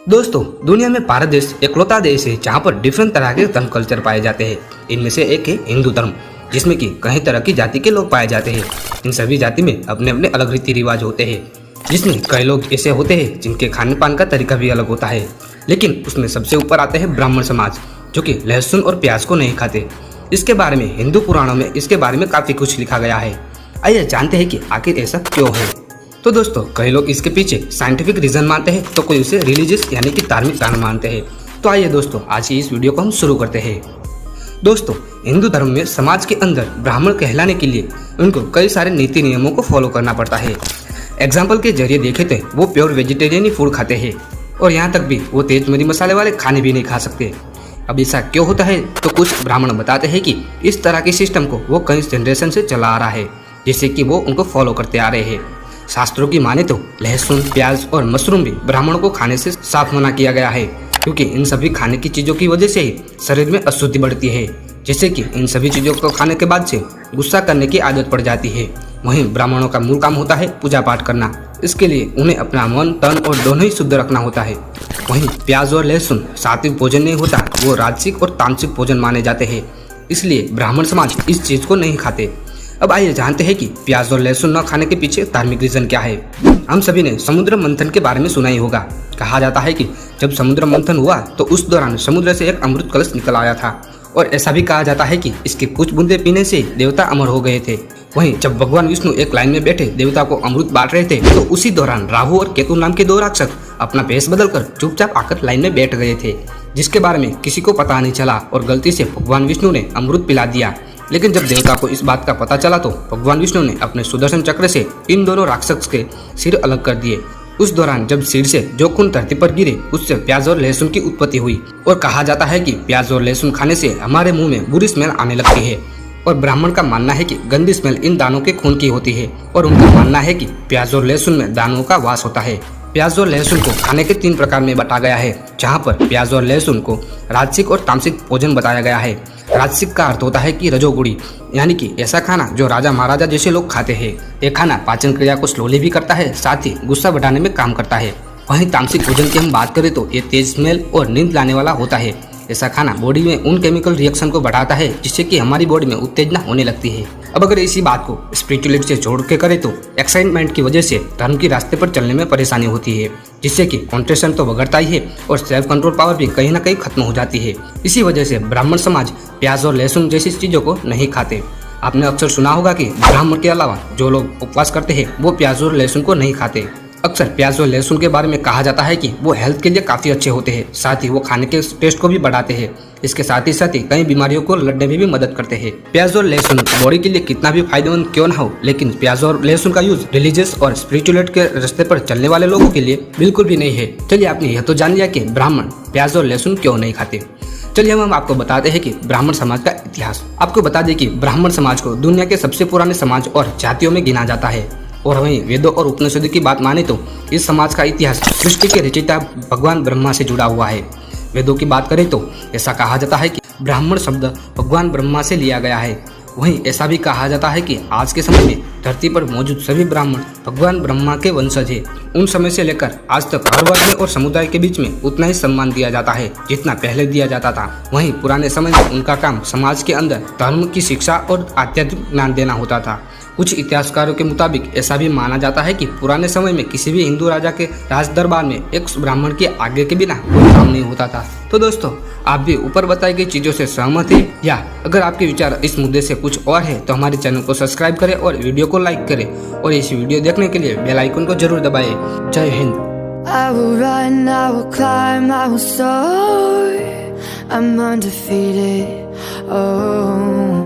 दोस्तों, दुनिया में भारत देश इकलौता देश है जहाँ पर डिफरेंट तरह के धर्म कल्चर पाए जाते हैं। इनमें से एक है हिंदू धर्म, जिसमें कि कई तरह की जाति के लोग पाए जाते हैं। इन सभी जाति में अपने अपने अलग रीति रिवाज होते हैं, जिसमें कई लोग ऐसे होते हैं जिनके खाने पान का तरीका भी अलग होता है। लेकिन उसमें सबसे ऊपर आते हैं ब्राह्मण समाज, जो कि लहसुन और प्याज को नहीं खाते। इसके बारे में हिंदू पुराणों में इसके बारे में काफी कुछ लिखा गया है। आइए जानते हैं कि आखिर ऐसा क्यों है। तो दोस्तों, कई लोग इसके पीछे साइंटिफिक रीजन मानते हैं, तो कोई उसे रिलीजियस यानी कि धार्मिक कारण मानते हैं। तो आइए दोस्तों, आज की इस वीडियो को हम शुरू करते हैं। दोस्तों, हिंदू धर्म में समाज के अंदर ब्राह्मण कहलाने के लिए उनको कई सारे नीति नियमों को फॉलो करना पड़ता है। एग्जाम्पल के जरिए देखे तो वो प्योर वेजिटेरियन ही फूड खाते हैं, और यहाँ तक भी वो तेज मरी मसाले वाले खाने भी नहीं खा सकते। अब ऐसा क्यों होता है, तो कुछ ब्राह्मण बताते हैं कि इस तरह के सिस्टम को वो कई जनरेशन से चला आ रहा है, जिससे कि वो उनको फॉलो करते आ रहे हैं। शास्त्रों की माने तो लहसुन, प्याज और मशरूम भी ब्राह्मणों को खाने से साफ मना किया गया है, क्योंकि इन सभी खाने की चीजों की वजह से ही शरीर में अशुद्धि बढ़ती है, जैसे कि इन सभी चीजों को खाने के बाद से गुस्सा करने की आदत पड़ जाती है। वहीं ब्राह्मणों का मूल काम होता है पूजा पाठ करना। इसके लिए उन्हें अपना मन, तन और दोनों ही शुद्ध रखना होता है। वहीं प्याज और लहसुन सात्विक भोजन नहीं होता, वो राजसिक और तामसिक भोजन माने जाते हैं। इसलिए ब्राह्मण समाज इस चीज को नहीं खाते। अब आइए जानते हैं कि प्याज और लहसुन न खाने के पीछे धार्मिक रीजन क्या है। हम सभी ने समुद्र मंथन के बारे में सुना ही होगा। कहा जाता है कि जब समुद्र मंथन हुआ तो उस दौरान समुद्र से एक अमृत कलश निकल आया था, और ऐसा भी कहा जाता है कि इसके कुछ बूंदे पीने से देवता अमर हो गए थे। वहीं जब भगवान विष्णु एक लाइन में बैठे देवता को अमृत बांट रहे थे, तो उसी दौरान राहु और केतु नाम के दो राक्षस अपना भेष बदलकर चुपचाप आकर लाइन में बैठ गए थे, जिसके बारे में किसी को पता नहीं चला, और गलती से भगवान विष्णु ने अमृत पिला दिया। लेकिन जब देवता को इस बात का पता चला तो भगवान विष्णु ने अपने सुदर्शन चक्र से इन दोनों राक्षस के सिर अलग कर दिए। उस दौरान जब सिर से जो खून धरती पर गिरे, उससे प्याज और लहसुन की उत्पत्ति हुई। और कहा जाता है कि प्याज और लहसुन खाने से हमारे मुंह में बुरी स्मेल आने लगती है, और ब्राह्मण का मानना है कि गंदी स्मेल इन दानों के खून की होती है, और उनका मानना है कि प्याज और लहसुन में दानों का वास होता है। प्याज और लहसुन को खाने के 3 प्रकार में बांटा गया है, जहाँ पर प्याज और लहसुन को राजसिक और तामसिक भोजन बताया गया है। राजसिक का अर्थ होता है कि रजोगुणी, यानी कि ऐसा खाना जो राजा महाराजा जैसे लोग खाते हैं। ये खाना पाचन क्रिया को स्लोली भी करता है, साथ ही गुस्सा बढ़ाने में काम करता है। वहीं तामसिक भोजन की हम बात करें तो ये तेज स्मेल और नींद लाने वाला होता है। ऐसा खाना बॉडी में उन केमिकल रिएक्शन को बढ़ाता है, जिससे कि हमारी बॉडी में उत्तेजना होने लगती है। अब अगर इसी बात को स्पिरिचुअलिटी से जोड़ के करें तो एक्साइटमेंट की वजह से धर्म के रास्ते पर चलने में परेशानी होती है, जिससे कि कॉन्सेंट्रेशन तो बिगड़ता ही है, और सेल्फ कंट्रोल पावर भी कहीं ना कहीं खत्म हो जाती है। इसी वजह से ब्राह्मण समाज प्याज और लहसुन जैसी चीजों को नहीं खाते। आपने अक्सर सुना होगा कि ब्राह्मण के अलावा जो लोग उपवास करते हैं वो प्याज और लहसुन को नहीं खाते। अक्सर प्याज और लहसुन के बारे में कहा जाता है कि वो हेल्थ के लिए काफी अच्छे होते हैं, साथ ही वो खाने के टेस्ट को भी बढ़ाते हैं। इसके साथ ही कई बीमारियों को लड़ने में भी मदद करते हैं। प्याज और लहसुन बॉडी के लिए कितना भी फायदेमंद क्यों ना हो, लेकिन प्याज और लहसुन का यूज रिलीजियस और स्पिरिचुअलिटी के रास्ते पर चलने वाले लोगों के लिए बिल्कुल भी नहीं है। चलिए, आपने यह तो जान लिया कि ब्राह्मण प्याज और लहसुन क्यों नहीं खाते। चलिए हम आपको बताते हैं कि ब्राह्मण समाज का इतिहास। आपको बता दें कि ब्राह्मण समाज को दुनिया के सबसे पुराने समाज और जातियों में गिना जाता है, और वहीं वेदों और उपनिषदों की बात माने तो इस समाज का इतिहास सृष्टि के रचयिता भगवान ब्रह्मा से जुड़ा हुआ है। वेदों की बात करें तो ऐसा कहा जाता है कि ब्राह्मण शब्द भगवान ब्रह्मा से लिया गया है। वहीं ऐसा भी कहा जाता है कि आज के समय में धरती पर मौजूद सभी ब्राह्मण भगवान ब्रह्मा के वंशज हैं। उन समय से लेकर आज तक हर वर्ग में और समुदाय के बीच में उतना ही सम्मान दिया जाता है जितना पहले दिया जाता था। वहीं पुराने समय में उनका काम समाज के अंदर धर्म की शिक्षा और आध्यात्मिक ज्ञान देना होता था। कुछ इतिहासकारों के मुताबिक ऐसा भी माना जाता है कि पुराने समय में किसी भी हिंदू राजा के राज दरबार में एक ब्राह्मण के आगे के बिना कोई काम नहीं होता था। तो दोस्तों, आप भी ऊपर बताई गई चीजों से सहमत हैं, या अगर आपके विचार इस मुद्दे से कुछ और है तो हमारे चैनल को सब्सक्राइब करें और वीडियो को लाइक करें, और इस वीडियो देखने के लिए बेल आइकन को जरूर दबाएं। जय Hind. I will run, I will climb, I will soar. I'm undefeated. Oh.